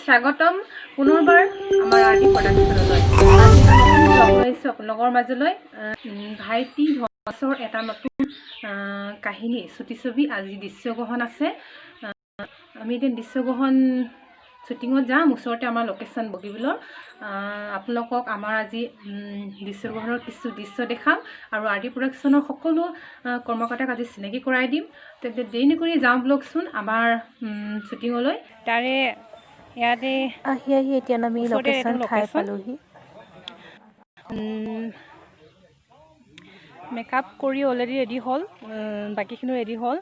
স্বাগতম পুনৰবাৰ আমাৰ আৰ্টি প্ৰডাকশ্যনলৈ। আজি নতুন লগ লৈছোঁ আপোনালোকৰ মাজলৈ। ভাইটি ধছৰ এটা নতুন কাহিনী ছবি আজি দৃশ্যগ্ৰহণ আছে। আমি এতিয়া দৃশ্যগ্ৰহণ শ্বুটিঙত যাম। ওচৰতে আমাৰ লোকেশ্যন বগীবিলৰ। আপোনালোকক আমাৰ আজি দৃশ্যগ্ৰহণৰ কিছু দৃশ্য দেখাম আৰু আৰ্টি প্ৰডাকশ্যনৰ সকলো কৰ্মকৰ্তাক আজি চিনাকি কৰাই দিম। তেন্তে দেৰি নকৰি যাওঁ ব্লগচোন আমাৰ শ্বুটিঙলৈ। তাৰে ইয়াতে আহি এতিয়া আমি লোকেশ্যন ঠাই পালোহি। মেকআপ কৰি অলৰেডি ৰেডি হ'ল, বাকীখিনিও ৰেডি হ'ল।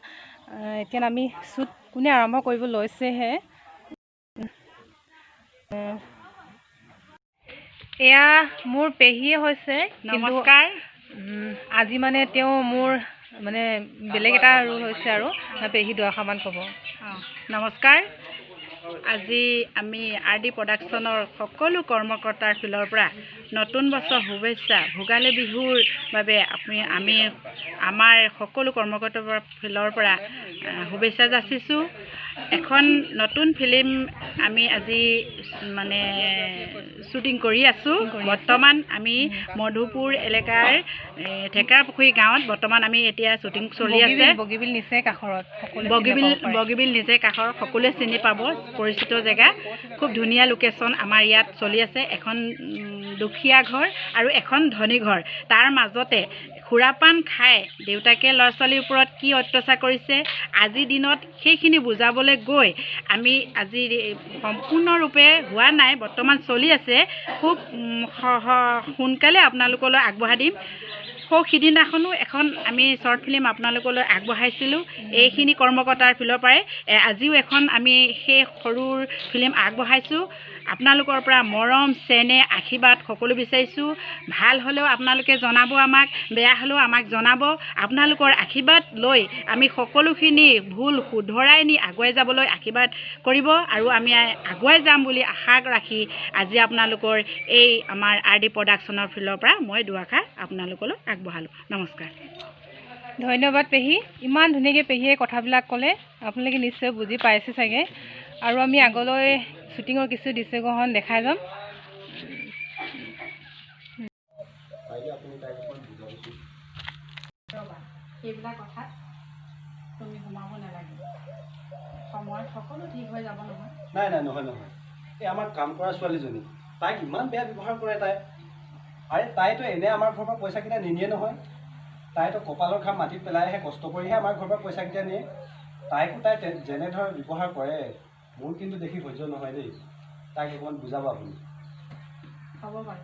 এতিয়া আমি শ্বুট কোনে আৰম্ভ কৰিব লৈছেহে। এয়া মোৰ পেহীয়ে হৈছে। নমস্কাৰ। আজি মানে তেওঁ মোৰ মানে বেলেগ এটা ৰোল হৈছে আৰু পেহী দুআষাৰমান ক'ব। নমস্কাৰ। আজি আমি আৰ্টি প্ৰডাকশ্যনৰ সকলো কৰ্মকৰ্তাৰ ফালৰ পৰা নতুন বছৰ শুভেচ্ছা, ভোগালী বিহুৰ বাবে আমি আমাৰ সকলো কৰ্মকৰ্তাৰ ফালৰ পৰা শুভেচ্ছা যাচিছোঁ। এখন নতুন ফিল্ম আমি আজি মানে শ্বুটিং কৰি আছোঁ। বৰ্তমান আমি মধুপুৰ এলেকাৰ ঢেকৰাপুখুৰী গাঁৱত বৰ্তমান আমি এতিয়া শ্বুটিং চলি আছে। বগীবিল নিচে কাষৰত, বগীবিল নিজে কাষৰ সকলোৱে চিনি পাব, পৰিচিত জেগা। খুব ধুনীয়া লোকেশ্যন আমাৰ ইয়াত চলি আছে। এখন দুখীয়া ঘৰ আৰু এখন ধনী ঘৰ, তাৰ মাজতে সুৰাপান খাই দেউতাকে ল'ৰা ছোৱালীৰ ওপৰত কি অত্যাচাৰ কৰিছে আজিৰ দিনত সেইখিনি বুজাবলৈ গৈ আমি আজি সম্পূৰ্ণৰূপে হোৱা নাই, বৰ্তমান চলি আছে। খুব সোনকালে আপোনালোকলৈ আগবঢ়াই দিম। সিদিনাখনো এখন আমি শ্বৰ্ট ফিল্ম আপোনালোকলৈ আগবঢ়াইছিলোঁ এইখিনি কৰ্মকৰ্তাৰ ফালৰ পৰাই। আজিও এখন আমি সেই সৰুৰ ফিল্ম আগবঢ়াইছোঁ। আপোনালোকৰ পৰা মৰম চেনেহ আশীৰ্বাদ সকলো বিচাৰিছোঁ। ভাল হ'লেও আপোনালোকে জনাব, আমাক বেয়া হ'লেও আমাক জনাব। আপোনালোকৰ আশীৰ্বাদ লৈ আমি সকলোখিনি ভুল শুধৰাই নি আগুৱাই যাবলৈ আশীৰ্বাদ কৰিব আৰু আমি আগুৱাই যাম বুলি আশা ৰাখি আজি আপোনালোকৰ এই আমাৰ আৰ্টি প্ৰডাকশ্যনৰ ফালৰ পৰা মই দুআষাৰ আপোনালোকলৈ আগবঢ়ালোঁ। নমস্কাৰ। ধন্যবাদ পেহী। ইমান ধুনীয়াকৈ পেহীয়ে কথাবিলাক ক'লে, আপোনালোকে নিশ্চয় বুজি পাইছে চাগে। আৰু আমি আগলৈ শ্বুটিঙৰ কিছু দৃশ্যগ্ৰহণ দেখাই যাম। সেইবিলাক কথাত তুমি সোমাব নালাগে, সময়ত সকলো ঠিক হৈ যাব নহয়। নাই নহয়। এই আমাৰ কাম কৰা ছোৱালীজনী, তাইক ইমান বেয়া ব্যৱহাৰ কৰে তাই। আৰে তাইতো এনে আমাৰ ঘৰৰ পৰা পইচাকেইটা নিনিয়ে নহয়। তাইতো কপালৰ ঘাম মাটিত পেলাইহে কষ্ট কৰিহে আমাৰ ঘৰৰ পৰা পইচাকেইটা নিয়ে। তাইকো তাই যেনেধৰণে ব্যৱহাৰ কৰে মোৰ কিন্তু দেখি সহ্য নহয় দেই। তাইক অকণমান বুজাব আপুনি। হ'ব বাৰু।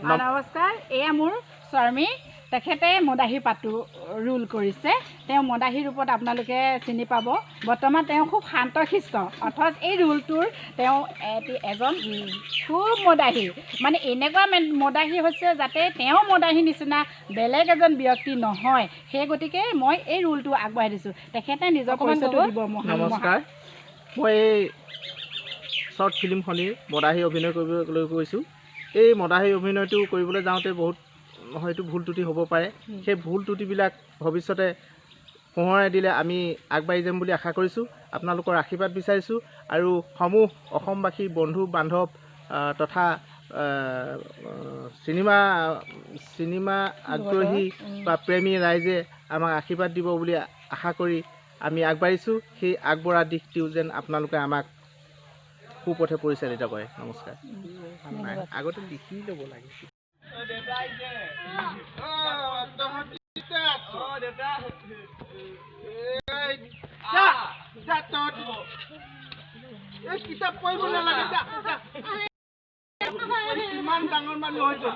নমস্কাৰ। এয়া মোৰ স্বামী, তেখেতে মদাহী পাতো ৰোল কৰিছে। তেওঁ মদাহী ৰূপত আপোনালোকে চিনি পাব। বৰ্তমান তেওঁ খুব শান্তশিষ্ট, অথচ এই ৰোলটোৰ তেওঁ এজন খুব মদাহী, মানে এনেকুৱা মদাহী হৈছে যাতে তেওঁ মদাহী নিচিনা বেলেগ এজন ব্যক্তি নহয়। সেই গতিকে মই এই ৰোলটো আগবঢ়াই দিছোঁ। তেখেতে নিজৰ পৰিচয়টো দিব। নমস্কাৰ। মই এই শ্বৰ্ট ফিল্মখনিৰ মদাহী অভিনয় কৰিবলৈ গৈছোঁ। এই মদাহী অভিনয়টো কৰিবলৈ যাওঁতে বহুত হয়তো ভুল ত্ৰুটি হ'ব পাৰে। সেই ভুল ত্ৰুটিবিলাক ভৱিষ্যতে সোঁৱৰাই দিলে আমি আগবাঢ়ি যাম বুলি আশা কৰিছোঁ। আপোনালোকৰ আশীৰ্বাদ বিচাৰিছোঁ আৰু সমূহ অসমবাসী বন্ধু বান্ধৱ তথা চিনেমা আগ্ৰহী বা প্ৰেমী ৰাইজে আমাক আশীৰ্বাদ দিব বুলি আশা কৰি আমি আগবাঢ়িছোঁ। সেই আগবঢ়া দিশটিও যেন আপোনালোকে আমাক সুপথে পৰিচালিত কৰে। নমস্কাৰ। আগতে লিখি ল'ব লাগে। কিতাপ পঢ়িব নালাগে, ইমান ডাঙৰ মানুহ হৈছে।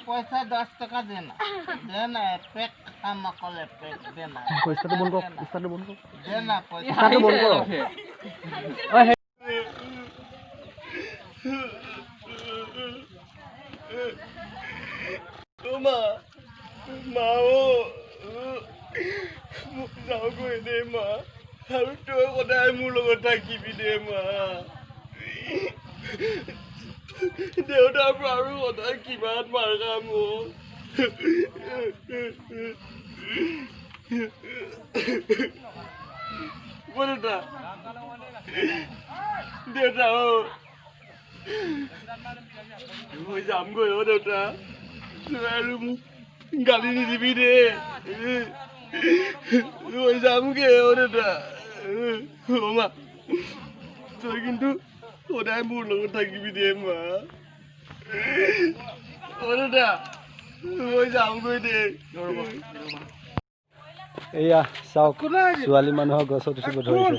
পইচা 10 টকা দে না পেক কাম নকলে পেক দে না পইচাটো বন্ধ কৰ পইচাটো বন্ধ কৰ দে না পইচা পইচাটো বন্ধ কৰ যাওঁগৈ দে মা আৰু তই সদায় মোৰ লগত থাকিবি দে মা দেউতাৰ পৰা আৰু সদায় কিমান মাৰ খাম দেউতা দেউতা মই যামগৈ দেউতা তই আৰু মোক গালি নিদিবি দে মই যামগে দেউতা মা তই কিন্তু সদায় মোৰ লগত থাকিবি দে মা দেউতা মই যামগৈ দে এয়া চাওক ছোৱালী মানুহৰ গছত উঠিব ধৰিছে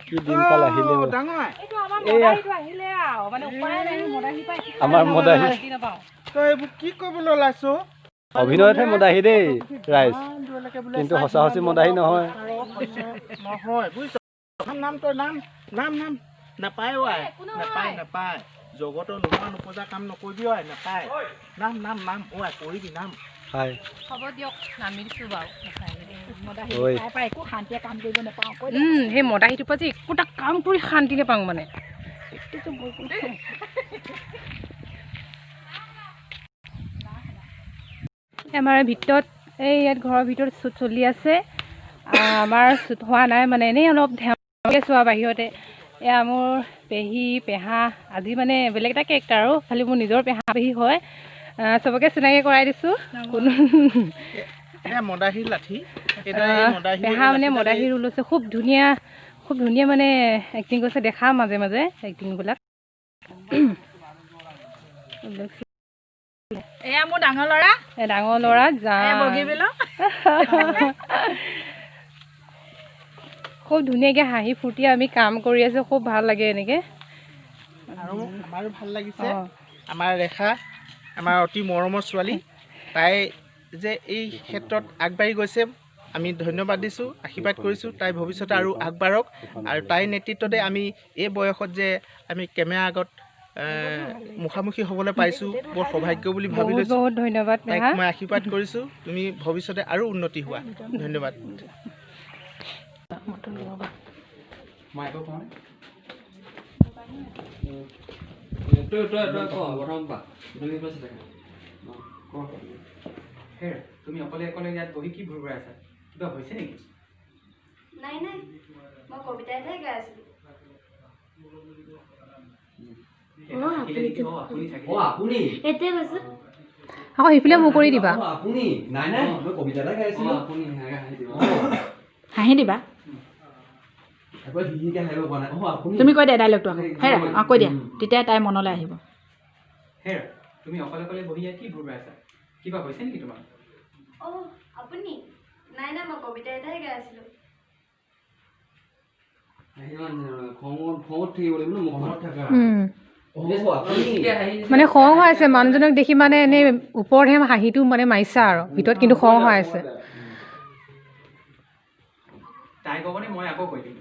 কি দিনকাল আহিলে এয়া আমাৰ মদাহী তই এইবোৰ কি কৰিবলৈ ওলাইছ অভিনয়তহে মদাহী দেই ৰাইজ কিন্তু সঁচা সঁচি মদাহী নহয় নহয় বুজিছ নাম তই নাম নাম নাম নাপায় আই নাপায় জগতৰ নোহোৱা নোপোজা কাম নকৰিবি আই নাপায় নাম নাম নাম আই কৰিবি নাম হয় হ'ব দিয়ক নামি দিছোঁ বাৰু ঐ একো শান্তিয়ে কাম কৰিব নাপাওঁ সেই মদাহীটোৰ পৰা যে একোটা কাম কৰি শান্তি নাপাওঁ মানে আমাৰ ভিতৰত এই ইয়াত ঘৰৰ ভিতৰত শ্বুট চলি আছে আমাৰ শ্বুট হোৱা নাই মানে এনেই অলপ ধেমালি আছোঁ আৰু বাহিৰতে এয়া মোৰ পেহী পেহা আজি মানে বেলেগ এটা কেৰেক্টাৰ আৰু খালি মোৰ নিজৰ পেহা পেহী হয় চবকে চিনাকি কৰাই দিছোঁ কোনো মদাহী লাঠি পেহা মানে মদাহী ৰোল লৈছে খুব ধুনীয়া মানে এক্টিং কৰিছে দেখা মাজে মাজে এক্টিংবিলাক এয়া মোৰ ডাঙৰ ল'ৰা খুব ধুনীয়াকৈ হাঁহি ফূৰ্তি আমি কাম কৰি আছোঁ খুব ভাল লাগে এনেকৈ আৰু আমাৰো ভাল লাগিছে আমাৰ ৰেখা আমাৰ অতি মৰমৰ ছোৱালী তাই যে এই ক্ষেত্ৰত আগবাঢ়ি গৈছে আমি ধন্যবাদ দিছোঁ আশীৰ্বাদ কৰিছোঁ তাই ভৱিষ্যতে আৰু আগবাঢ়ক আৰু তাইৰ নেতৃত্বতে আমি এই বয়সত যে আমি কেমেৰা আগত মুখামুখি হ'বলৈ পাইছোঁ বৰ সৌভাগ্য বুলি ভাবি লৈছোঁ বহুত ধন্যবাদ তাইক মই আশীৰ্বাদ কৰিছোঁ তুমি ভৱিষ্যতে আৰু উন্নতি হোৱা ধন্যবাদ তুমি অকলে অকলে ইয়াত বহি কি ভুল কৰি আছা কিবা হৈছে নেকি নাই মই কবিতা এটাই গাই আছিলোঁ আকৌ সেইফালে মোৰ কৰি দিবা হাঁহি দিবা তুমি কৈ দিয়া ডাইলগটো আকৌ কৈ দিয়া তেতিয়া তাই মনলৈ আহিব হেৰা তুমি অকলে অকলে বহি ইয়াত কি ভুল কৰি আছা কিবা হৈছে নেকি তোমাৰ আপুনি নাই মই কবিতা এটাই গাই আছিলোঁ মানে খং হৈ আছে মানুহজনক দেখি মানে এনেই ওপৰতহে হাঁহিটো মানে মাৰিছে আৰু ভিতৰত কিন্তু খং হৈ আছে তাই ক'বনে মই আকৌ কৈ দিম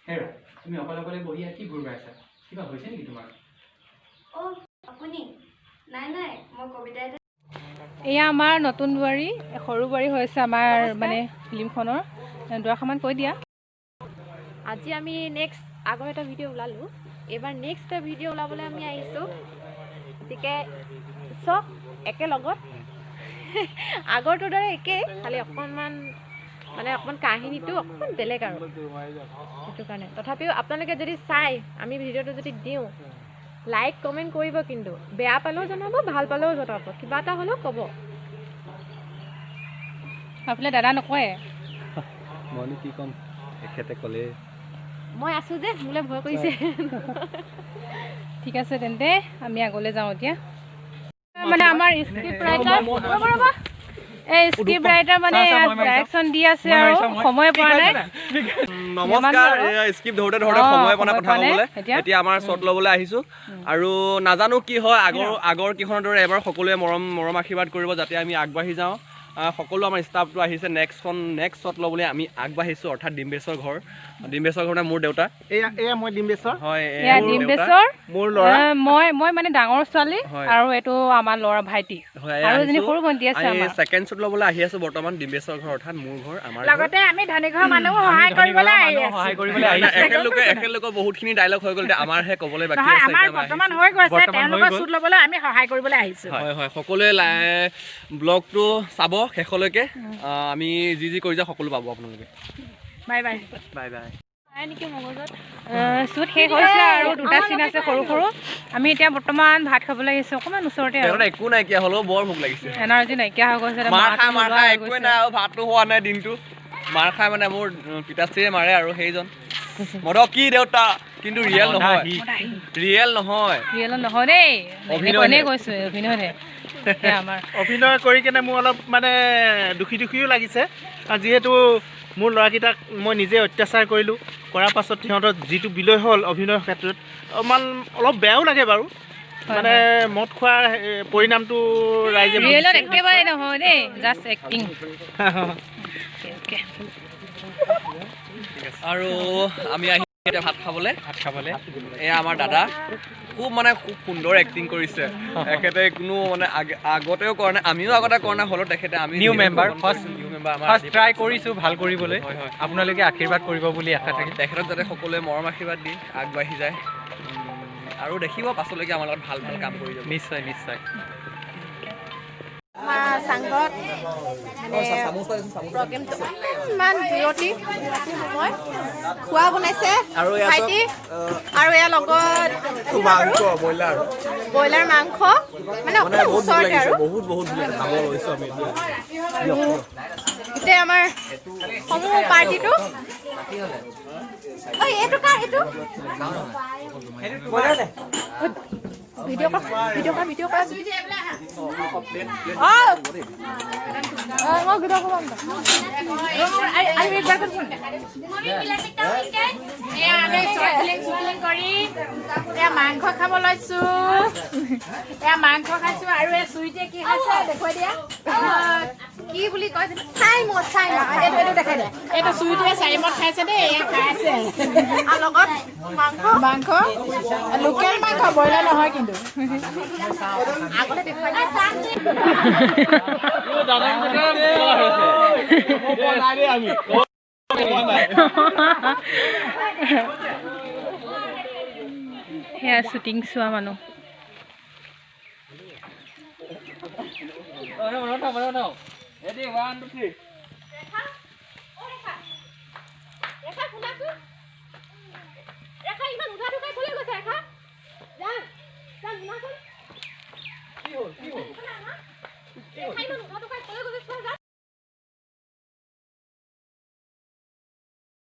হেৰা তুমি অকলে অকলে বহি ইয়াত কি ভুল কৰি আছা কিবা হৈছে নেকি তোমাৰ আপুনি নাই মই কবিতা এটা এয়া আমাৰ নতুন বোৱাৰী সৰু বোৱাৰী হৈছে আমাৰ মানে ফিল্মখনৰ দুআষাৰমান কৈ দিয়া আজি আমি নেক্সট আগৰ এটা ভিডিঅ' ওলালোঁ এইবাৰ নেক্সট এটা ভিডিঅ' ওলাবলৈ আমি আহিছোঁ গতিকে চব একেলগত আগৰটোৰ দৰে একেই খালি অকণমান কাহিনীটো অকণমান বেলেগ আৰু সেইটো কাৰণে তথাপিও আপোনালোকে যদি চাই আমি ভিডিঅ'টো যদি দিওঁ লাইক কমেণ্ট কৰিব কিন্তু বেয়া পালেও জনাব ভাল পালেও জনাব কিবা এটা হ'লেও ক'ব আপোনালোকে দাদা নকয় মইনো কি ক'ম এখেতে ক'লে মই আছোঁ যে মোলৈ ভয় কৰিছে ঠিক আছে তেন্তে আমি আগলৈ যাওঁ এতিয়া মানে আমাৰ স্ক্ৰিপ্ট ৰাইটাৰ এই স্ক্ৰিপ্ট ৰাইটাৰ মানে ডাইৰেকশ্যন দি আছে আৰু সময় পোৱা নাই। নমস্কাৰ, স্ক্ৰিপ্ট ধৰোঁতে সময় পোৱা নাই কথা ক'বলৈ। এতিয়া আমাৰ শ্বট ল'বলৈ আহিছোঁ আৰু নাজানো কি হয়, আগৰ কেইখনৰ দৰে এবাৰ সকলোৱে মৰম আশীৰ্বাদ কৰিব যাতে আমি আগবাঢ়ি যাওঁ। সকলো আমাৰ ষ্টাফটো আহিছে নেক্সট শ্বট ল'বলৈ আমি আগবাঢ়িছোঁ, অৰ্থাৎ ডিম্বেশ্বৰ ঘৰ মানে মোৰ দেউতা। এয়া মই ডিম্বেশ্বৰ। হয়, ডিম্বেশ্বৰ মোৰ ল'ৰা। মই মানে ডাঙৰ ছোৱালী আৰু এইটো আমাৰ ল'ৰা ভাইটি আৰু এজনী সৰু ভণ্টি আছে আমাৰ। ছেকেণ্ড শ্বট ল'বলৈ আহি আছোঁ বৰ্তমান ডিম্বেশ্বৰ ঘৰ অৰ্থাৎ মোৰ ঘৰ আমাৰ। লগতে আমি ধনী ঘৰৰ মানুহ সহায় কৰিবলৈ একেলোকৰ বহুতখিনি ডাইলগ হৈ গ'ল, আমাৰহে ক'বলৈ বাকী আছে। আমাৰ বৰ্তমান হৈ গৈছে, তেওঁলোকৰ শ্বুট ল'বলৈ আমি সহায় কৰিবলৈ আহিছোঁ। হয়, সকলোৱে ব্লগটো চাব শেষলৈকে। আমি যি কৰি যাওঁ সকলো পাব আপোনালোকে। Bye bye. শ্বুট শেষ হৈছে আৰু দুটা চিন আছে সৰু সৰু। আমি এতিয়া বৰ্তমান ভাত খাবলৈ আহিছোঁ অকণমান ওচৰতে আৰু। একো নাইকিয়া হ'লেও বৰ ভোক লাগিছে, এনাৰ্জি নাইকিয়া হৈ গৈছে। মাৰ খাই একোৱে নাই আৰু ভাতটো হোৱা নাই দিনটো। মাৰ খাই মানে মোৰ পিতাশ্ৰীয়ে মাৰে আৰু সেইজন কি দেউতা, কিন্তু ৰিয়েল নহয় দেই, অভিনয় কৈছোঁ, অভিনয়হে। অভিনয় কৰি কেনে মোৰ অলপ মানে দুখীও লাগিছে, যিহেতু মোৰ ল'ৰাকেইটাক মই নিজে অত্যাচাৰ কৰিলোঁ, কৰাৰ পাছত সিহঁতৰ যিটো বিলয় হ'ল অভিনয়ৰ ক্ষেত্ৰত অলপ বেয়াও লাগে বাৰু। মানে মদ খোৱাৰ পৰিণামটো ৰাইজে একেবাৰে নহয় দেই, জাষ্ট এক্টিং। আৰু আমি আহি ভাত খাবলৈ এয়া আমাৰ দাদা খুব সুন্দৰ এক্টিং কৰিছে। তেখেতে কোনো মানে আগতেও কৰা নাই, আমিও আগতে কৰা নাই, হ'লেও তেখেতে আমি নিউ মেম্বাৰ ফাৰ্ষ্ট ট্ৰাই কৰিছোঁ ভাল কৰিবলৈ। আপোনালোকে আশীৰ্বাদ কৰিব বুলি আশা থাকিল। তেখেতক যাতে সকলোৱে মৰম আশীৰ্বাদ দি আগবাঢ়ি যায় আৰু দেখিব পাছলৈকে আমাৰ লগত ভাল কাম কৰি যাব। নিশ্চয়। চাংঘৰত প্ৰগ্ৰেমটো ইমান বিৰতি সময় খোৱা বনাইছে ভাইটি আৰু ইয়াৰ লগত ব্ৰইলাৰ মাংস মানে ওচৰতে আৰু গোটেই আমাৰ সমূহ পাৰ্টিটো। ভিডিঅ' কৰা মাংস খাব লৈছো, মাংস খাইছো আৰু এই চুইটে কি খাইছে দেখুৱাই দিয়া, কি বুলি কয় চাইমদ এইটো দেখাই দিয়া। এইটো চুইটে চাইমদ খাইছে দেই, এয়া খাইছে আৰু লগত মাংস লোকেল মাংস, ব্ৰইলাৰ নহয় কিন্তু। আগতে দেখুৱাই দিয়া। সেয়া শ্বুটিং চোৱা মানুহ।